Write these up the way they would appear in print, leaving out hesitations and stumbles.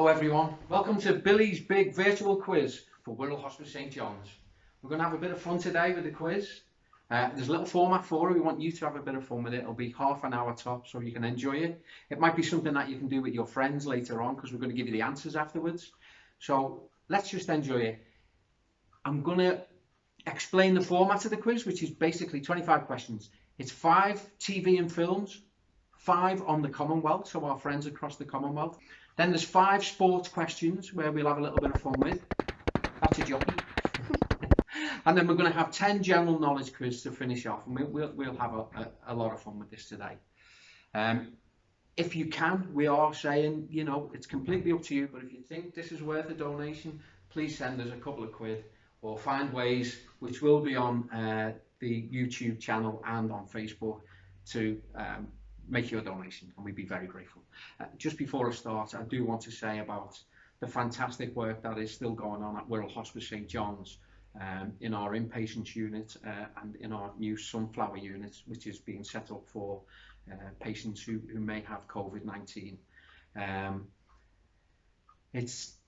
Hello everyone, welcome to Billy's big virtual quiz for Wirral Hospice St John's. We're going to have a bit of fun today with the quiz. There's a little format for it. We want you to have a bit of fun with it. It'll be half an hour top so you can enjoy it. It might be something that you can do with your friends later on because we're going to give you the answers afterwards. So let's just enjoy it. I'm going to explain the format of the quiz, which is basically 25 questions. It's 5 TV and films, 5 on the Commonwealth, so our friends across the Commonwealth. Then there's 5 sports questions where we'll have a little bit of fun with. That's a jockey. And then we're going to have 10 general knowledge quiz to finish off, and we'll have a lot of fun with this today. If you can, we are saying, you know, it's completely up to you, but if you think this is worth a donation, please send us a couple of quid or find ways, which will be on the YouTube channel and on Facebook, to make your donation, and we'd be very grateful. Just before I start, I do want to say about the fantastic work that is still going on at Wirral Hospice St John's in our inpatient unit and in our new sunflower unit, which is being set up for patients who may have COVID-19. It's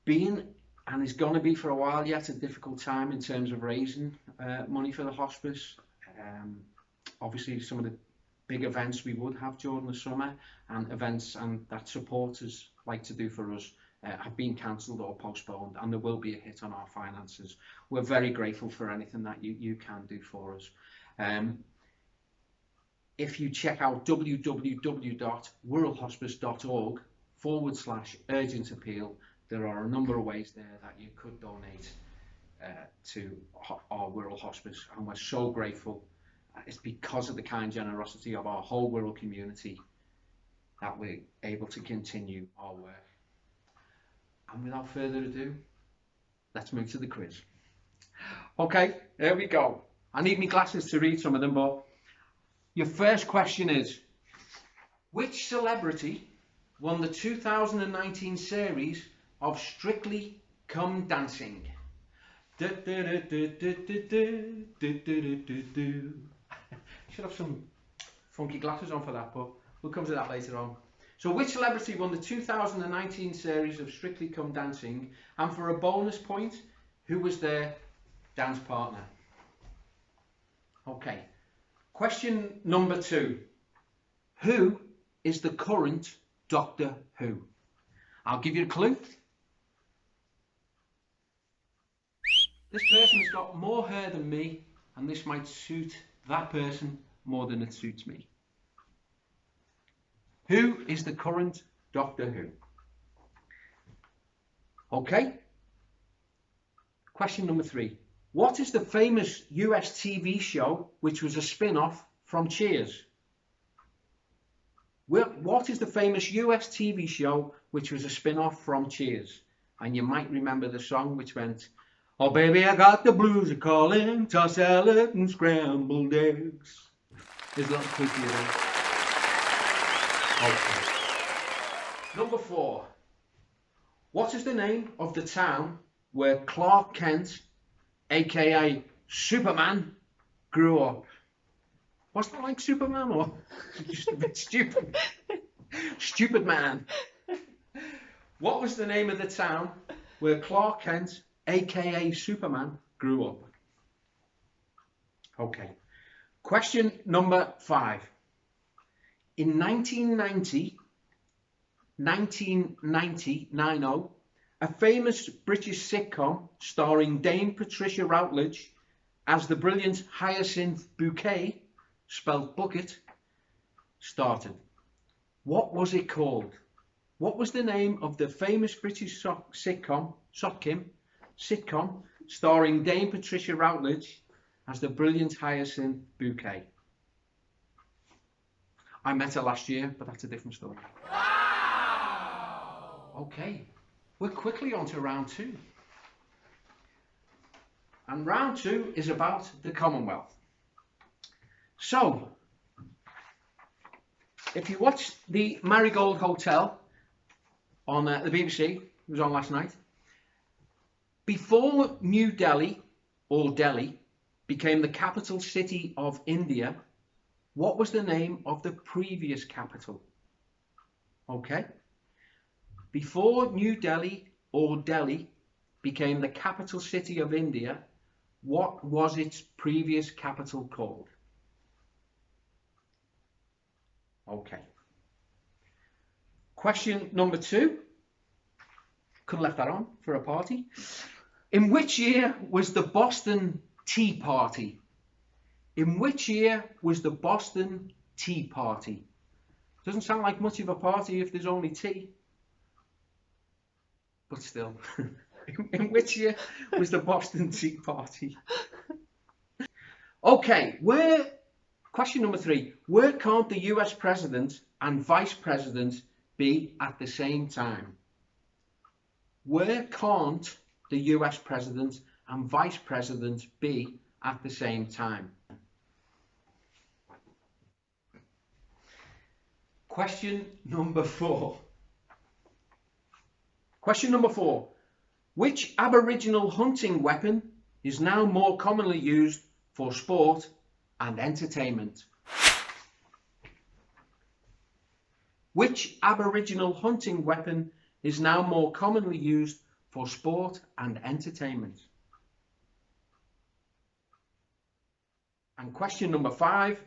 been and is going to be for a while yet a difficult time in terms of raising money for the hospice. Obviously some of the big events we would have during the summer and events and that supporters like to do for us have been cancelled or postponed, and there will be a hit on our finances. We're very grateful for anything that you can do for us. If you check out www.wirralhospice.org/urgent appeal, there are a number of ways there that you could donate to our Wirral Hospice, and we're so grateful. It's because of the kind generosity of our whole Wirral community that we're able to continue our work. And without further ado, let's move to the quiz. Okay, here we go. I need my glasses to read some of them, but your first question is, which celebrity won the 2019 series of Strictly Come Dancing? Should have some funky glasses on for that, but we'll come to that later on. So which celebrity won the 2019 series of Strictly Come Dancing, and for a bonus point, who was their dance partner? Okay, question number 2. Who is the current Doctor Who? I'll give you a clue. This person has got more hair than me, and this might suit that person more than it suits me. Who is the current Doctor Who? Okay. Question number 3. What is the famous US TV show which was a spin-off from Cheers? What is the famous US TV show which was a spin-off from Cheers? And you might remember the song which went, "Oh baby, I got the blues a calling, tossed salad and scrambled eggs." There's a little quick here then. Okay. Number 4. What is the name of the town where Clark Kent, aka Superman, grew up? Was that like Superman or just a bit stupid? Stupid man. What was the name of the town where Clark Kent, aka Superman, grew up? Okay. Question number 5. In 1990, a famous British sitcom starring Dame Patricia Routledge as the brilliant Hyacinth Bouquet, spelled bucket, started. What was it called? What was the name of the famous British sitcom starring Dame Patricia Routledge as the brilliant Hyacinth Bouquet? I met her last year, but that's a different story. Wow! Okay, we're quickly on to round 2. And round 2 is about the Commonwealth. So, if you watched the Marigold Hotel on the BBC, it was on last night, before New Delhi, or Delhi, became the capital city of India, what was the name of the previous capital? Okay. Before New Delhi or Delhi became the capital city of India, what was its previous capital called? Okay. Question number 2. Could have left that on for a party. In which year was the Boston Tea Party? In which year was the Boston Tea Party? Doesn't sound like much of a party if there's only tea. But still. In which year was the Boston Tea Party? Okay, question number 3. Where can't the US President and Vice President be at the same time? Where can't the US President and Vice President be at the same time? Question number 4. Question number 4. Which Aboriginal hunting weapon is now more commonly used for sport and entertainment? Which Aboriginal hunting weapon is now more commonly used for sport and entertainment? And question number 5.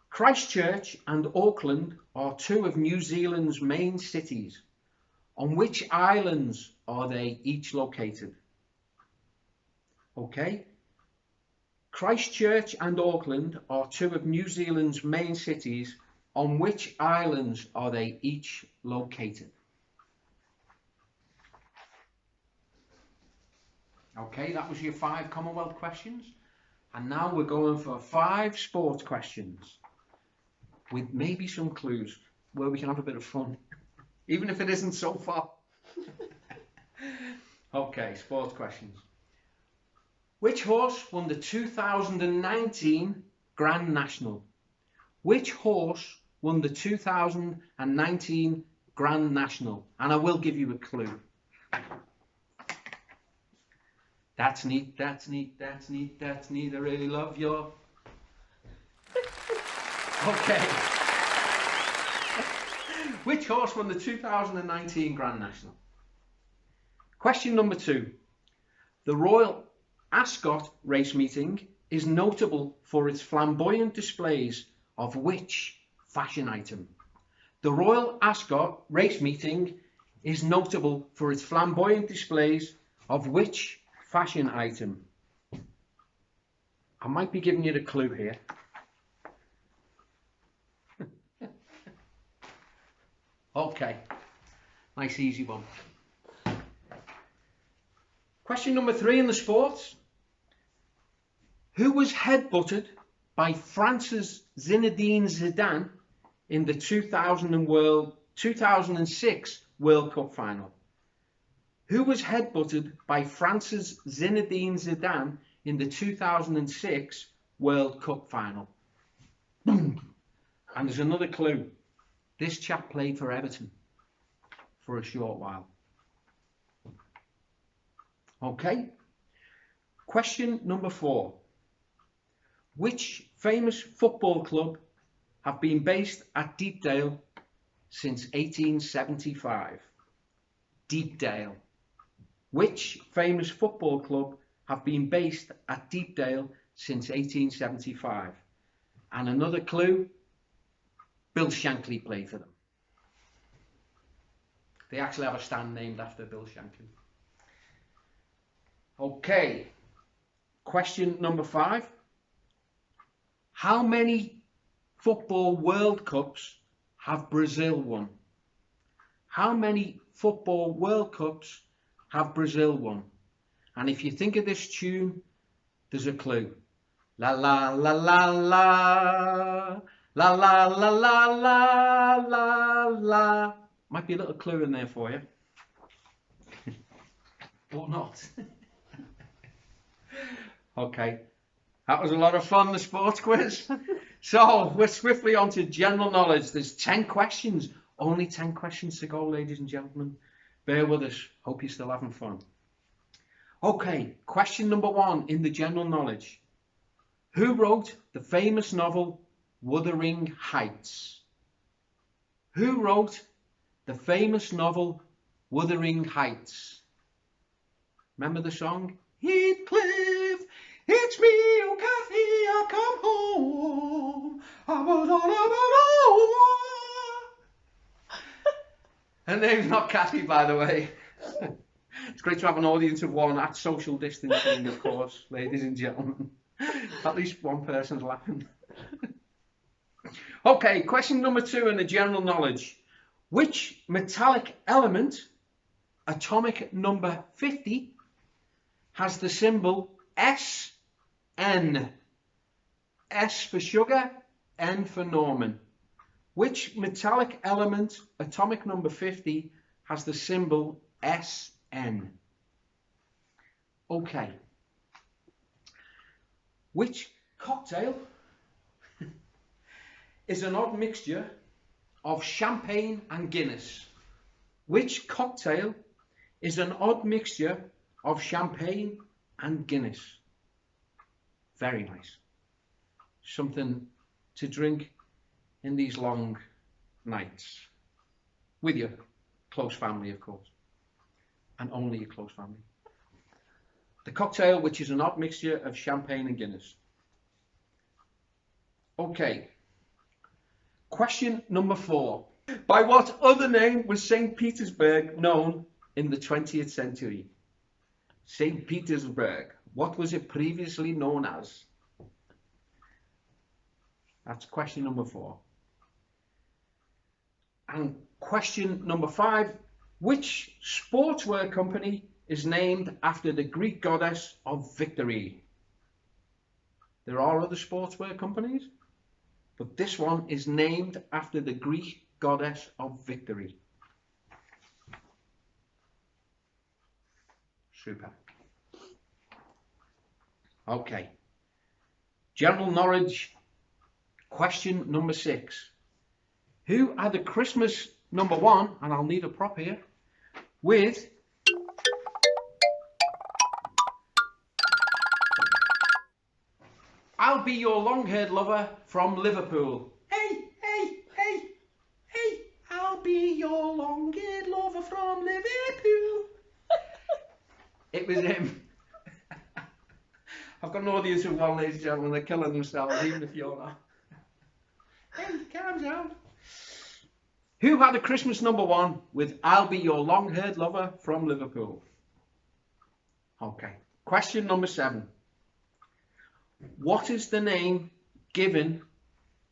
Christchurch and Auckland are 2 of New Zealand's main cities. On which islands are they each located? Okay. Christchurch and Auckland are 2 of New Zealand's main cities. On which islands are they each located? Okay, that was your 5 Commonwealth questions. And now we're going for 5 sports questions with maybe some clues where we can have a bit of fun, even if it isn't so far. Okay, sports questions. Which horse won the 2019 Grand National? Which horse won the 2019 Grand National? And I will give you a clue. That's neat, that's neat, that's neat, that's neat. I really love your... Okay. Which horse won the 2019 Grand National? Question number 2. The Royal Ascot race meeting is notable for its flamboyant displays of which fashion item? The Royal Ascot race meeting is notable for its flamboyant displays of which fashion item? I might be giving you the clue here. Okay, nice easy one. Question number 3 in the sports. Who was headbutted by France's Zinedine Zidane in the 2006 World Cup final? Who was headbutted by France's Zinedine Zidane in the 2006 World Cup final? Boom. And there's another clue. This chap played for Everton for a short while. Okay. Question number 4. Which famous football club have been based at Deepdale since 1875? Deepdale. Which famous football club have been based at Deepdale since 1875? And another clue, Bill Shankly played for them. They actually have a stand named after Bill Shankly. Okay, question number 5. How many football World Cups have Brazil won? How many football World Cups have Brazil won? And if you think of this tune, there's a clue. La la la la la, la la la la la la la. Might be a little clue in there for you. Or not. Okay, that was a lot of fun, the sports quiz. So we're swiftly on to general knowledge. There's 10 questions, only 10 questions to go, ladies and gentlemen. Bear with us, hope you're still having fun. Okay, question number 1 in the general knowledge. Who wrote the famous novel Wuthering Heights? Who wrote the famous novel Wuthering Heights? Remember the song? Heathcliff, it's me, oh Kathy, I come home. I was on a Her name's not Kathy, by the way. It's great to have an audience of one at social distancing, of course, ladies and gentlemen. At least one person's laughing. Okay, question number 2 in the general knowledge. Which metallic element, atomic number 50, has the symbol SN? S for sugar, N for Norman. Which metallic element, atomic number 50, has the symbol SN? Okay. Which cocktail is an odd mixture of champagne and Guinness? Which cocktail is an odd mixture of champagne and Guinness? Very nice. Something to drink in these long nights with your close family, of course, and only your close family. The cocktail which is an odd mixture of champagne and Guinness. Okay. Question number 4. By what other name was St. Petersburg known in the 20th century? St. Petersburg. What was it previously known as? That's question number 4. And question number 5. Which sportswear company is named after the Greek goddess of victory? There are other sportswear companies, but this one is named after the Greek goddess of victory. Super. Okay. General knowledge. Question number 6. Who had a Christmas number 1, and I'll need a prop here, with I'll be your long-haired lover from Liverpool. Hey, hey, hey, hey, I'll be your long-haired lover from Liverpool. It was him. I've got an audience of one, ladies and gentlemen, they're killing themselves, even if you're not. Hey, calm down. Who had a Christmas number 1 with I'll be your long-haired lover from Liverpool? Okay. Question number 7. What is the name given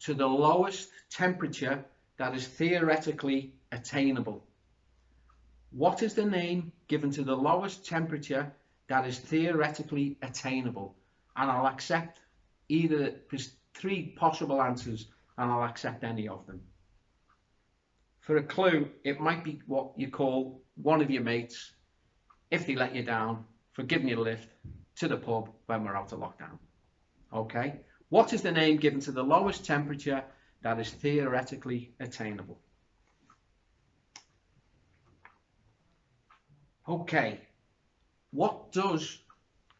to the lowest temperature that is theoretically attainable? What is the name given to the lowest temperature that is theoretically attainable? And I'll accept either, there's 3 possible answers, and I'll accept any of them. For a clue, it might be what you call one of your mates, if they let you down, for giving you a lift to the pub when we're out of lockdown. Okay? What is the name given to the lowest temperature that is theoretically attainable? Okay. What does,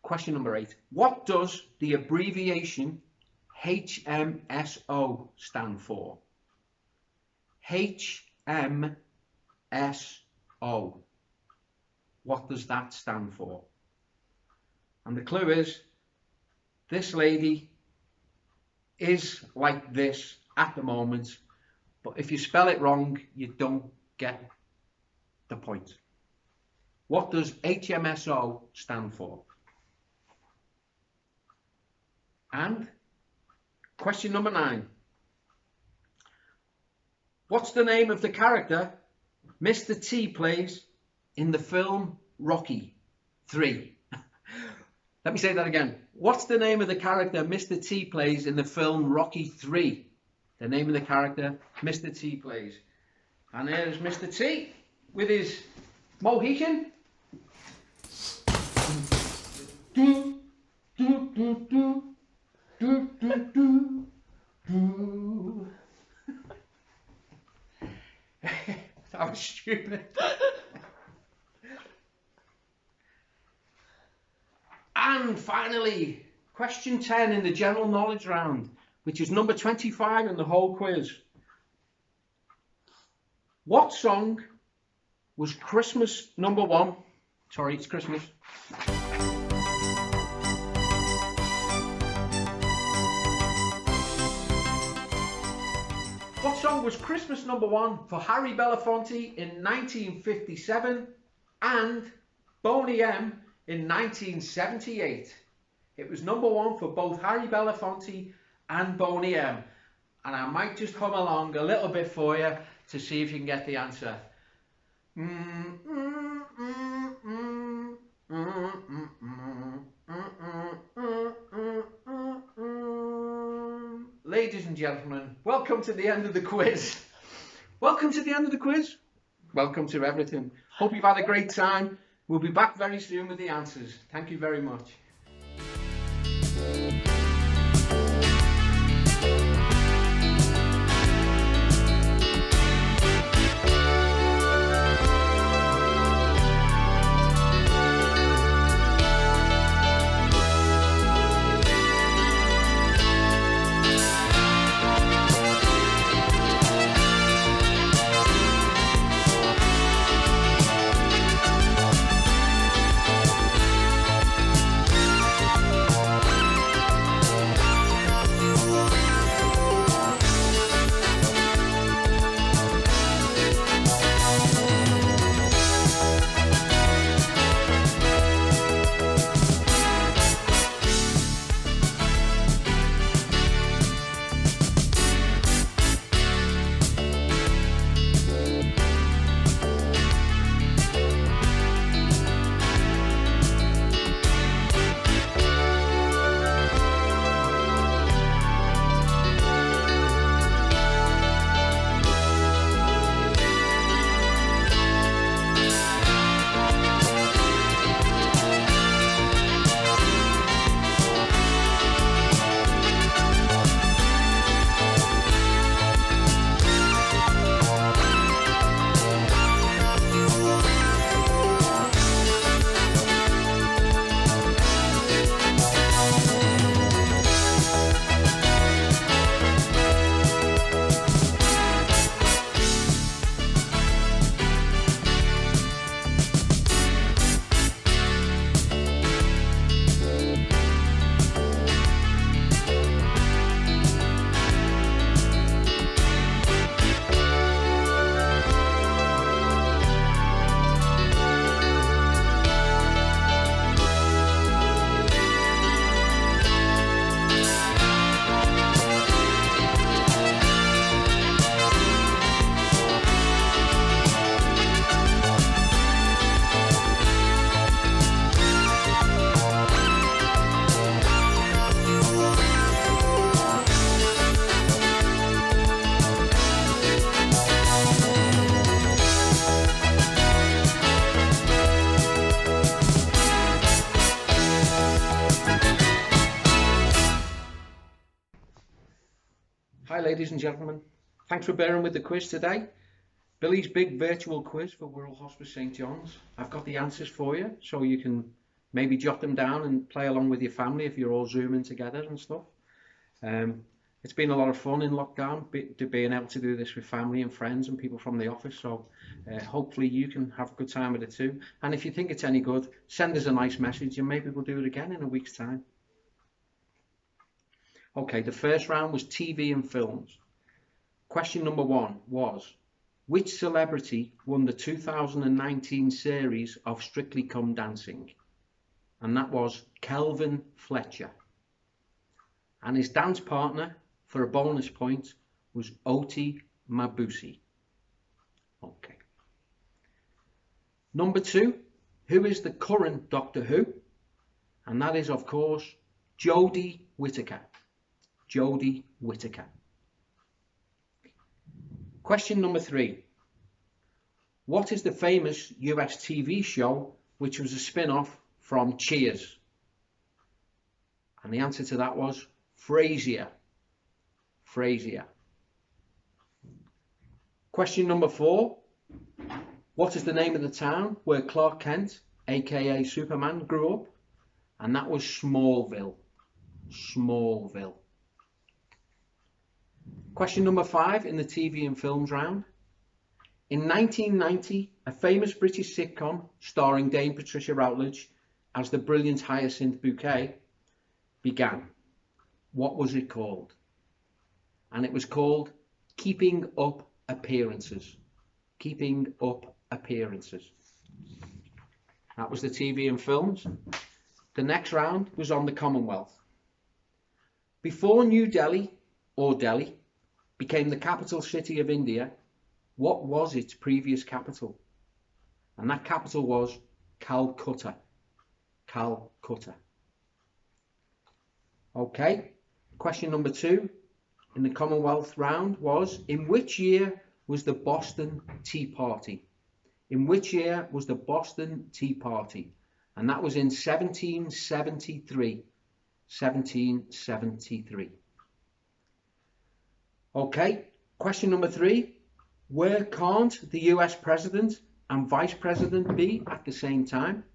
question number 8, what does the abbreviation HMSO stand for? HMSO. What does that stand for? And the clue is, this lady is like this at the moment, but if you spell it wrong, you don't get the point. What does HMSO stand for? And question number 9. What's the name of the character Mr. T plays in the film Rocky 3? Let me say that again. What's the name of the character Mr. T plays in the film Rocky 3? The name of the character Mr. T plays. And there's Mr. T with his Mohican. Do, do, do, do, do, do, do, do. That was stupid. And finally, question 10 in the general knowledge round, which is number 25 in the whole quiz. What song was Christmas #1? Sorry, it's Christmas. What song was Christmas #1 for Harry Belafonte in 1957 and Boney M in 1978? It was #1 for both Harry Belafonte and Boney M. And I might just hum along a little bit for you to see if you can get the answer. Ladies and gentlemen, welcome to the end of the quiz. Welcome to the end of the quiz. Welcome to everything. Hope you've had a great time. We'll be back very soon with the answers. Thank you very much. Hi ladies and gentlemen, thanks for bearing with the quiz today. Billy's big virtual quiz for Wirral Hospice St John's. I've got the answers for you so you can maybe jot them down and play along with your family if you're all zooming together and stuff. It's been a lot of fun in lockdown being able to do this with family and friends and people from the office, so hopefully you can have a good time with it too. And if you think it's any good, send us a nice message and maybe we'll do it again in a week's time. Okay, the first round was TV and films. Question #1 was, which celebrity won the 2019 series of Strictly Come Dancing? And that was Kelvin Fletcher. And his dance partner, for a bonus point, was Oti Mabuse. Okay. #2, who is the current Doctor Who? And that is, of course, Jodie Whittaker. Jodie Whittaker. Question #3. What is the famous US TV show which was a spin-off from Cheers? And the answer to that was Frasier. Frasier. Question #4. What is the name of the town where Clark Kent, aka Superman, grew up? And that was Smallville. Smallville. Question #5 in the TV and films round. In 1990, a famous British sitcom starring Dame Patricia Routledge as the brilliant Hyacinth Bouquet began. What was it called? And it was called Keeping Up Appearances. Keeping Up Appearances. That was the TV and films. The next round was on the Commonwealth. Before New Delhi, or Delhi, became the capital city of India, what was its previous capital? And that capital was Calcutta. Calcutta. Okay, question number 2 in the Commonwealth round was, in which year was the Boston Tea Party? In which year was the Boston Tea Party? And that was in 1773. 1773. Okay, question number 3. Where can't the US President and Vice President be at the same time?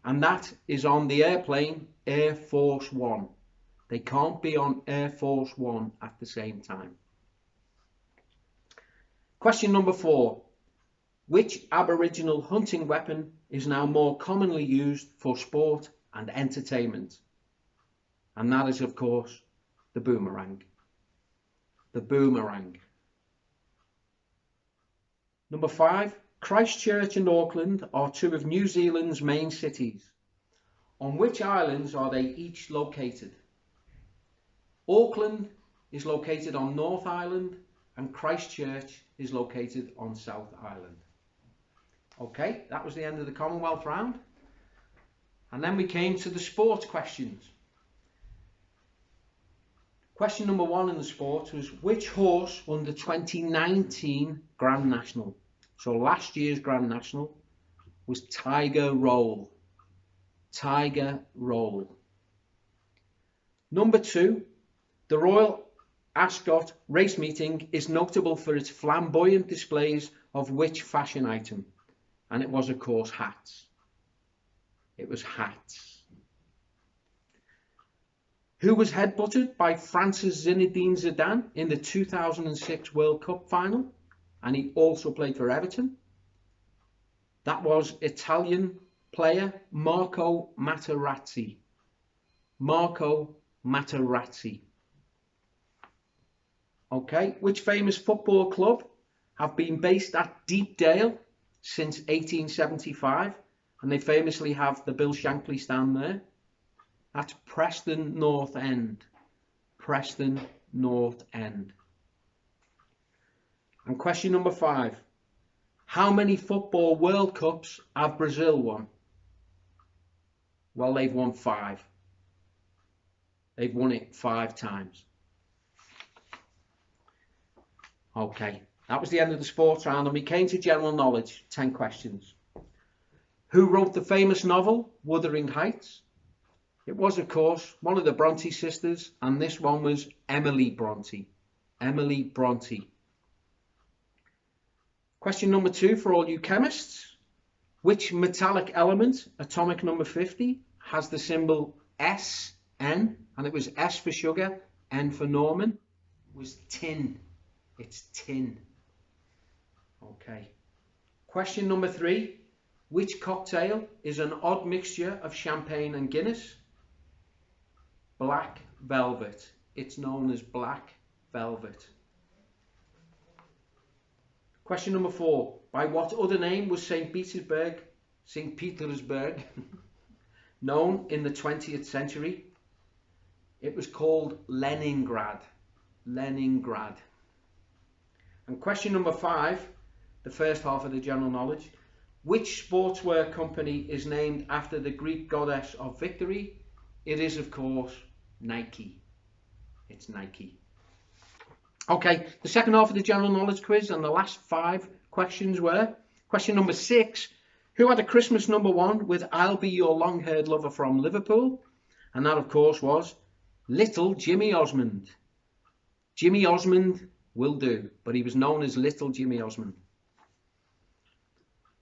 And that is on the airplane Air Force One. They can't be on Air Force One at the same time. Question number 4. Which Aboriginal hunting weapon is now more commonly used for sport and entertainment? And that is, of course, the boomerang. The boomerang. Number 5. Christchurch and Auckland are 2 of New Zealand's main cities. On which islands are they each located? Auckland is located on North Island and Christchurch is located on South Island. Okay, that was the end of the Commonwealth round. And then we came to the sports questions. Question number 1 in the sports was, which horse won the 2019 Grand National? So last year's Grand National was Tiger Roll. Tiger Roll. Number 2, the Royal Ascot race meeting is notable for its flamboyant displays of which fashion item? And it was, of course, hats. It was hats. Who was headbutted by France's Zinedine Zidane in the 2006 World Cup final? And he also played for Everton. That was Italian player Marco Materazzi. Marco Materazzi. Okay, which famous football club have been based at Deepdale since 1875? And they famously have the Bill Shankly stand there. That's Preston North End. Preston North End. And question number 5. How many football World Cups have Brazil won? Well, they've won 5. They've won it 5 times. Okay, that was the end of the sports round, and we came to general knowledge, 10 questions. Who wrote the famous novel, Wuthering Heights? It was, of course, one of the Bronte sisters, and this one was Emily Bronte. Emily Bronte. Question number 2 for all you chemists. Which metallic element, atomic number 50, has the symbol SN? And it was S for sugar, N for Norman. It was tin. It's tin. Okay. Question number 3. Which cocktail is an odd mixture of champagne and Guinness? Black velvet. It's known as black velvet. Question number 4. By what other name was St. Petersburg known in the 20th century? It was called Leningrad. Leningrad. And question number 5, the first half of the general knowledge. Which sportswear company is named after the Greek goddess of victory? It is, of course, Nike. It's Nike. Okay, the second half of the general knowledge quiz and the last 5 questions were, question number 6, who had a Christmas number 1 with I'll Be Your Long-Haired Lover from Liverpool? And that, of course, was Little Jimmy Osmond. Jimmy Osmond will do, but he was known as Little Jimmy Osmond.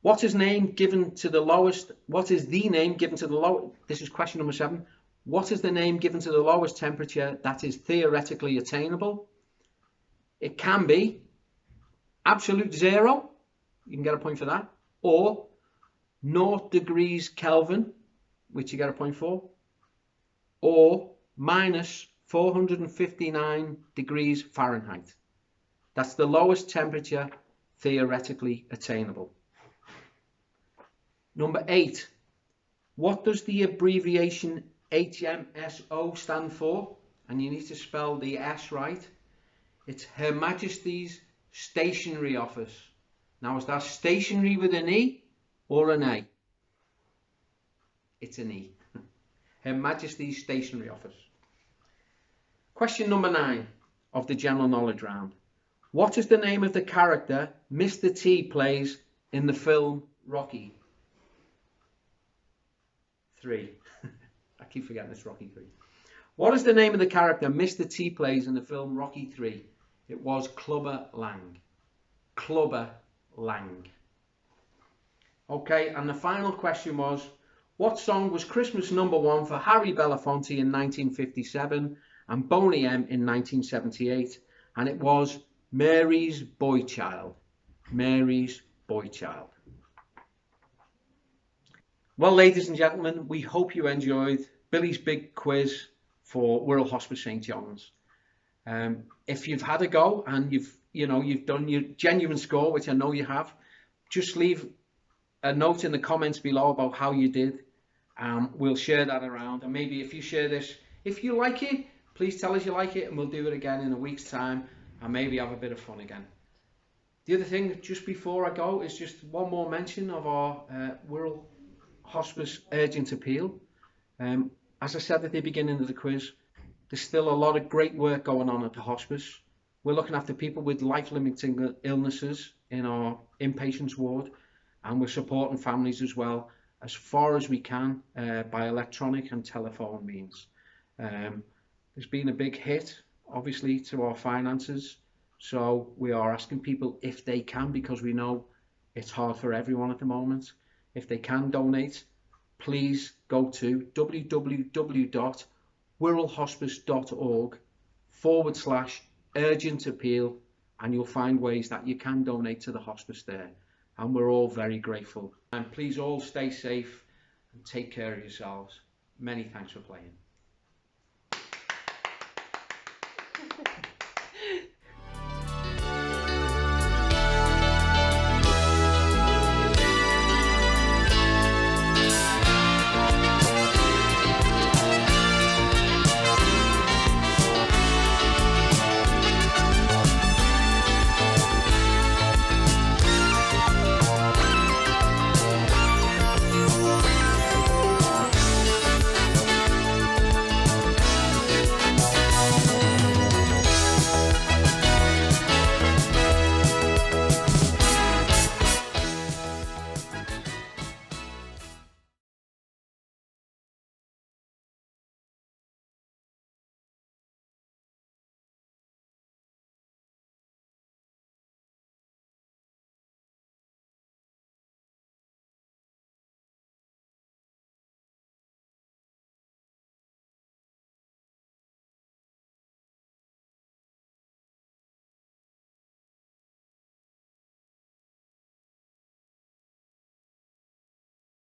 What is the name given to the lowest this is question number 7. What is the name given to the lowest temperature that is theoretically attainable? It can be absolute zero, you can get a point for that, or 0 degrees Kelvin, which you get a point for, or minus 459 degrees Fahrenheit. That's the lowest temperature theoretically attainable. Number 8, what does the abbreviation HMSO stand for? And you need to spell the S right. It's Her Majesty's Stationery Office. Now, is that stationery with an E or an A? It's an E. Her Majesty's Stationery Office. Question number 9 of the general knowledge round. What is the name of the character Mr. T plays in the film Rocky 3? I keep forgetting it's Rocky 3. What is the name of the character Mr. T plays in the film Rocky 3? It was Clubber Lang. Clubber Lang. Okay, and the final question was, what song was Christmas #1 for Harry Belafonte in 1957 and Boney M in 1978? And it was Mary's Boy Child. Mary's Boy Child. Well, ladies and gentlemen, we hope you enjoyed Billy's big quiz for Wirral Hospice St John's. If you've had a go and you've done your genuine score, which I know you have, just leave a note in the comments below about how you did. We'll share that around, and maybe if you share this, if you like it, please tell us you like it, and we'll do it again in a week's time and maybe have a bit of fun again. The other thing just before I go is just one more mention of our Wirral Hospice urgent appeal. As I said at the beginning of the quiz, there's still a lot of great work going on at the hospice. We're looking after people with life-limiting illnesses in our inpatients ward, and we're supporting families as well as far as we can by electronic and telephone means. There's been a big hit, obviously, to our finances, so we are asking people if they can, because we know it's hard for everyone at the moment. If they can donate, please go to www.wirralhospice.org/urgent appeal, and you'll find ways that you can donate to the hospice there. And we're all very grateful. And please all stay safe and take care of yourselves. Many thanks for playing.